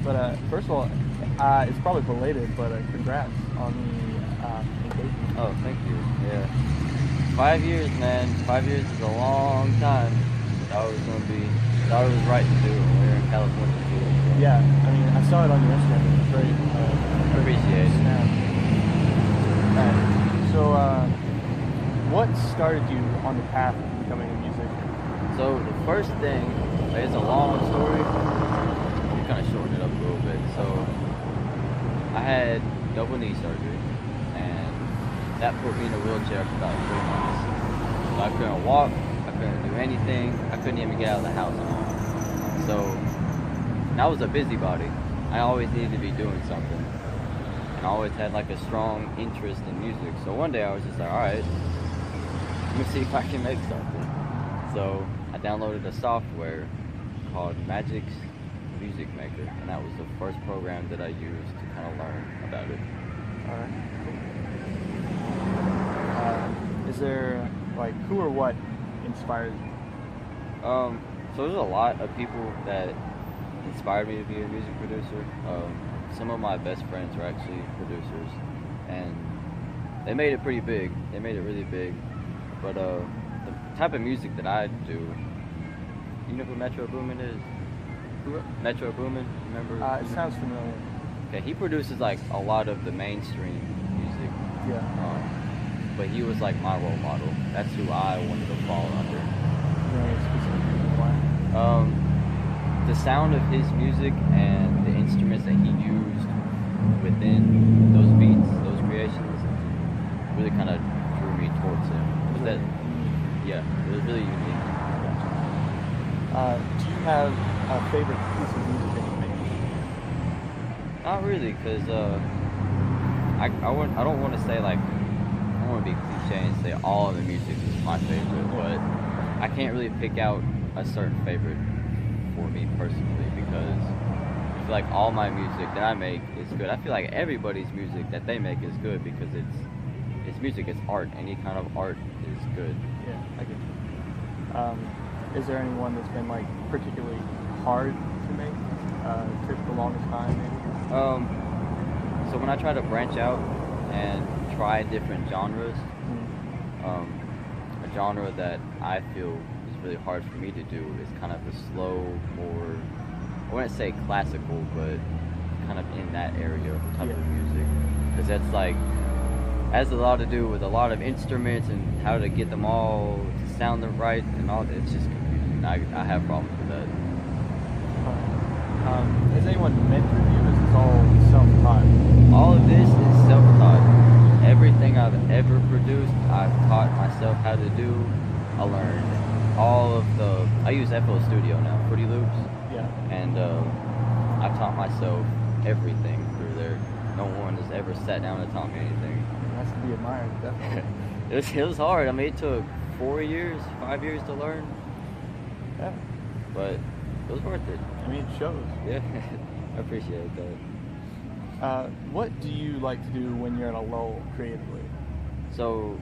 But first of all, it's probably belated, but congrats on the engagement. Oh, thank you. Yeah. 5 years, man. 5 years is a long time. Thought it was right to do it when we were in California too. So. Yeah, I mean, I saw it on your Instagram. It was very Appreciate it. snap. Alright. So, what started you on the path of becoming a musician? So the first thing, like, it's a long story. We kind of shorten it up a little bit. So I had double knee surgery, and that put me in a wheelchair for about 3 months. So I couldn't walk, I couldn't do anything, I couldn't even get out of the house at all. So, and I was a busybody. I always needed to be doing something. And I always had like a strong interest in music. So one day I was just like, alright, let me see if I can make something. So I downloaded a software called Magic's Music Maker, and that was the first program that I used to kind of learn about it. Alright. Is there, like, who or what inspires you? So there's a lot of people that inspired me to be a music producer. Some of my best friends are actually producers, and they made it pretty big. They made it really big. But the type of music that I do, you know who Metro Boomin is? Metro Boomin, remember? It sounds familiar. Okay, he produces like a lot of the mainstream music. Yeah. But he was like my role model. That's who I wanted to fall under. Very specific. Why? The sound of his music and the instruments that he used within those beats, those creations, really kind of drew me towards him. Yeah, it was really unique. Do you have a favorite piece of music that you make? Not really, because I don't want to say like, I don't want to be cliche and say all of the music is my favorite, but I can't really pick out a certain favorite for me personally, because I feel like all my music that I make is good. I feel like everybody's music that they make is good because it's music, it's art. Any kind of art is good. Yeah, I get you. Is there anyone that's been like particularly hard to make? Took the longest time, maybe? So when I try to branch out and try different genres, a genre that I feel is really hard for me to do is kind of the slow, more, I wouldn't say classical, but kind of in that area type of music, because that's like, has a lot to do with a lot of instruments and how to get them all to sound them right and all that. It's just confusing. I have problems with that. Has anyone mentored you? Is this all self-taught? All of this is self-taught. Everything I've ever produced, I've taught myself how to do. I learned all of I use FL Studio now, Fruity Loops. Yeah. And I've taught myself everything through there. No one has ever sat down and taught me anything. That's to be admired, definitely. It was hard. I mean, it took 5 years to learn. Yeah. But it was worth it. I mean, it shows. Yeah, I appreciate that. What do you like to do when you're in a lull creatively? So,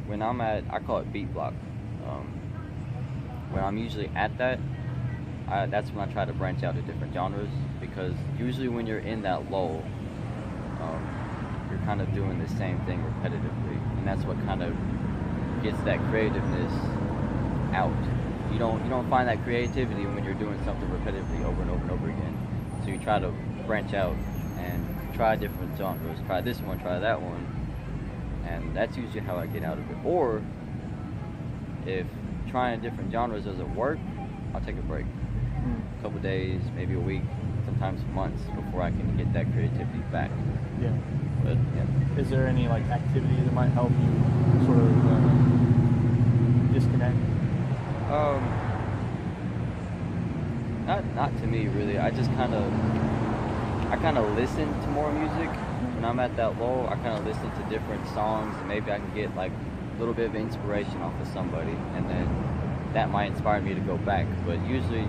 when I'm at, I call it beat block. When I'm usually at that, that's when I try to branch out to different genres, because usually when you're in that lull, you're kind of doing the same thing repetitively, and that's what kind of gets that creativeness out. You don't find that creativity when you're doing something repetitively over and over and over again. So you try to branch out and try different genres. Try this one, try that one, and that's usually how I get out of it. Or if trying different genres doesn't work, I'll take a break. A couple days, maybe a week, sometimes months before I can get that creativity back. Yeah. But yeah. Is there any like activity that might help you sort of disconnect? Not to me really. I kind of listen to more music when I'm at that lull. I kind of listen to different songs, and maybe I can get like a little bit of inspiration off of somebody, and then that might inspire me to go back. But usually,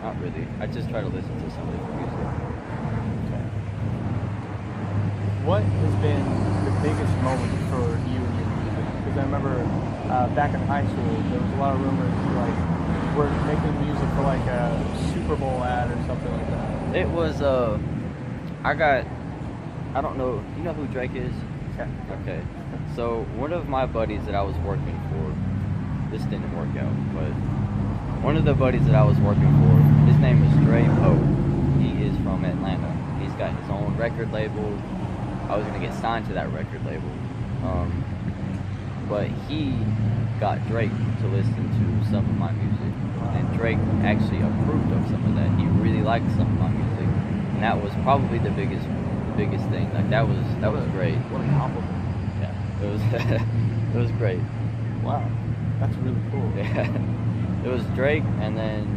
not really. I just try to listen to some different music. Okay. What has been the biggest moment for you in your music? Because I remember back in high school, there was a lot of rumors you like were making music for like a Super Bowl ad or something like that. It was I don't know. You know who Drake is? Yeah. Okay. So one of my buddies that I was working for, this didn't work out, but one of the buddies that I was working for, his name is Dre Poe. He is from Atlanta. He's got his own record label. I was gonna get signed to that record label, but he got Drake to listen to some of my music, and Drake actually approved of some of that. He really liked some of my music, and that was probably the biggest thing. Like that was great. What a compliment. Yeah, it was it was great. Wow, that's really cool. Yeah, it was Drake, and then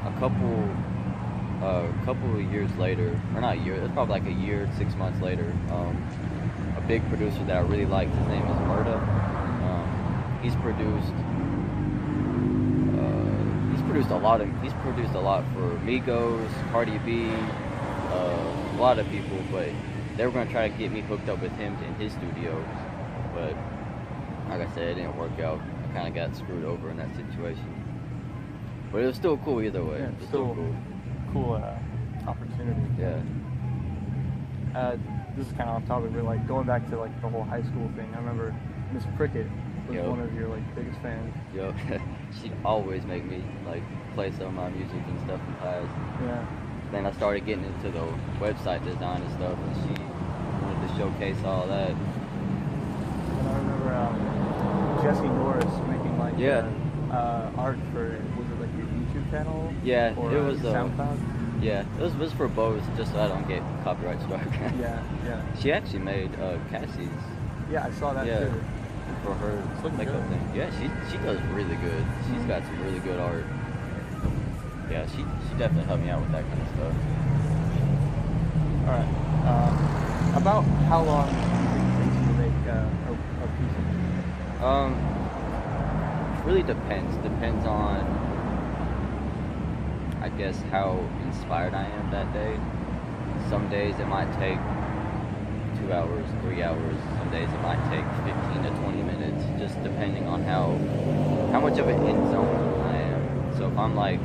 a couple of years later, or not a year, it's probably like a year, 6 months later, a big producer that I really liked, his name is Murda. He's produced a lot for Migos, Cardi B, a lot of people, but they were gonna try to get me hooked up with him in his studio, but like I said, it didn't work out. I kind of got screwed over in that situation, but it was still cool either way. Yeah, It was still cool opportunity. Yeah. This is kind of off topic, but like going back to like the whole high school thing, I remember Miss Prickett was Yep. one of your like biggest fans. Yo, she'd always make me like play some of my music and stuff in class. Yeah. Then I started getting into the website design and stuff, and she wanted to showcase all that. And I remember Jesse Norris making like art for, was it like your YouTube channel? Yeah, or it was SoundCloud. Yeah, it was for both, just so I don't get copyright struck. Yeah. She actually made Cassie's. Yeah, I saw that Yeah. too. For her looking makeup good. thing. Yeah, she does really good. She's got some really good art. Yeah, she definitely helped me out with that kind of stuff. All right. About how long do you think it takes to make a piece of music? Really depends. Depends on, I guess, how inspired I am that day. Some days it might take 2 hours, 3 hours. Some days it might take 15 to 20 minutes, just depending on how much of an in zone I am. So if I'm like,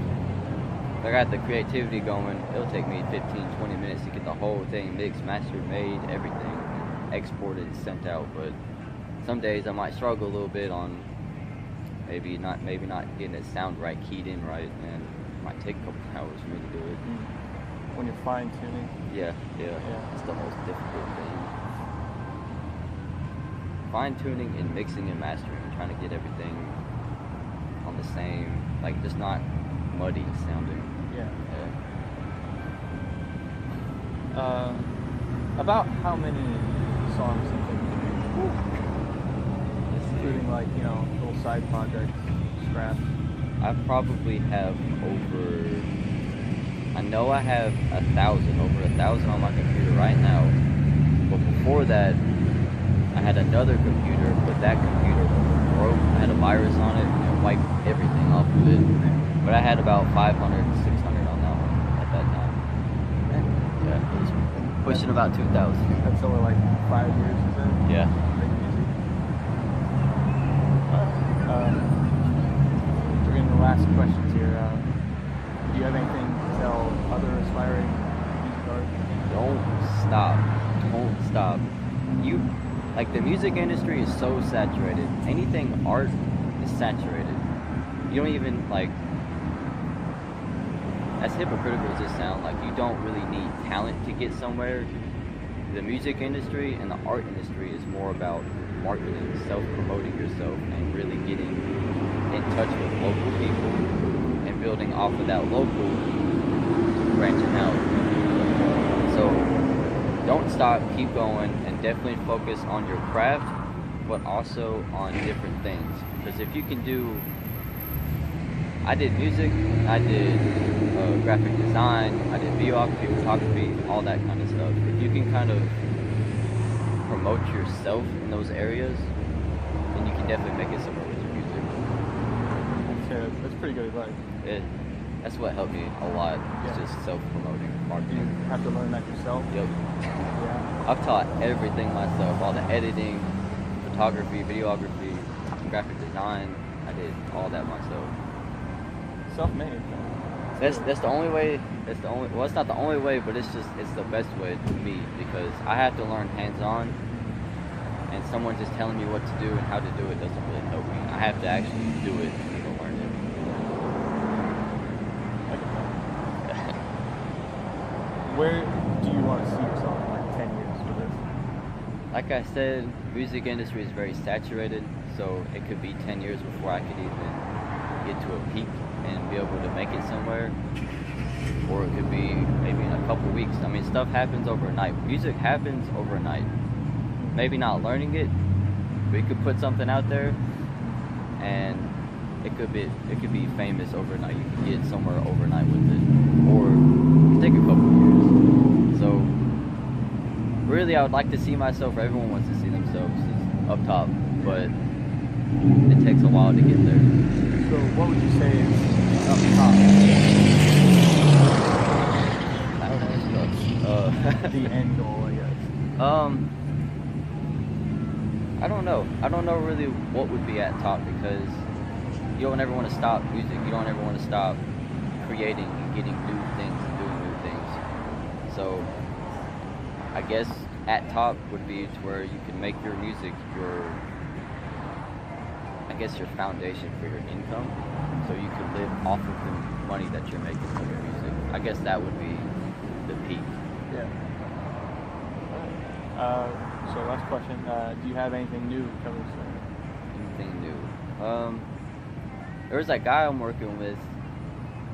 if I got the creativity going, it'll take me 15, 20 minutes to get the whole thing mixed, mastered, made, everything, exported, sent out. But some days I might struggle a little bit on maybe not getting it sound right, keyed in right, and it might take a couple hours for me to do it. When you're fine tuning. Yeah. It's the most difficult thing. Fine tuning and mixing and mastering, trying to get everything on the same, like just not muddy sounding. Yeah. About how many songs do you think you made? Including like, little side projects, scraps. I probably have I know I have over 1,000 on my computer right now. But before that, I had another computer, but that computer broke. I had a virus on it and wiped everything off of it. But I had about 500, 600 on that one at that time. Yeah, it was pushing about 2,000. That's over like 5 years, is it? Yeah. Making music. We're getting the last questions here. Do you have anything to tell other aspiring music artists? Don't stop. Like the music industry is so saturated. Anything art is saturated. You don't even like, as hypocritical as it sounds, like you don't really need talent to get somewhere. The music industry and the art industry is more about marketing, self-promoting yourself, and really getting in touch with local people and building off of that local, branching out. So don't stop, keep going, and definitely focus on your craft, but also on different things. Because if you can do, I did music, I did graphic design, I did videography, photography, all that kind of stuff. If you can kind of promote yourself in those areas, then you can definitely make it somewhere with your music. That's pretty good advice. That's what helped me a lot. It's just self-promoting, marketing. You have to learn that yourself? Yep. Yeah. I've taught everything myself, all the editing, photography, videography, graphic design. I did all that myself. Self-made. That's the only way. That's the only. Well, it's not the only way, but it's the best way to me because I have to learn hands-on, and someone just telling me what to do and how to do it doesn't really help me. I have to actually do it for me to learn it. Where do you want to see yourself in like 10 years for this? Like I said, music industry is very saturated, so it could be 10 years before I could even get to a peak and be able to make it somewhere, or it could be maybe in a couple weeks. I mean, stuff happens overnight. Music happens overnight. Maybe not learning it, but you could put something out there, and it could be famous overnight. You could get somewhere overnight with it, or it could take a couple years. So, really, I would like to see myself. Everyone wants to see themselves up top, but it takes a while to get there. So what would you say is up top? The end goal, I guess. I don't know. I don't know really what would be at top because you don't ever want to stop music. You don't ever want to stop creating and getting new things and doing new things. So I guess at top would be to where you can make your music your foundation for your income, so you can live off of the money that you're making from your music. I guess that would be the peak. Yeah. So last question, do you have anything new coming soon? Anything new? There's that guy I'm working with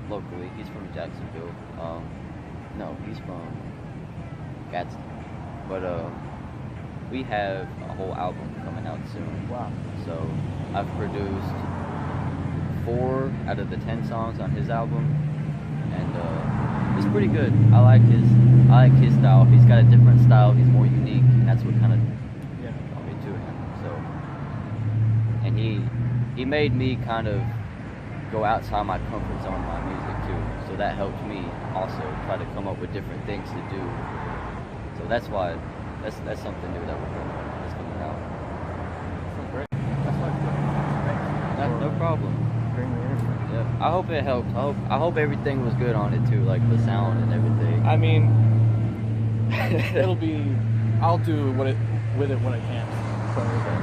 locally. He's from Jacksonville. No, he's from Gadsden. But we have a whole album coming out soon. Wow. So I've produced 4 out of the 10 songs on his album, and it's pretty good. I like his style. He's got a different style. He's more unique, and that's what kind of got me to him. So, and he made me kind of go outside my comfort zone in my music too. So that helped me also try to come up with different things to do. So that's why that's something new that's coming out. That's great. That's my No problem. Bring the interview. Yeah, I hope it helped. I hope everything was good on it too, like the sound and everything. I mean, I'll do with it what I can. So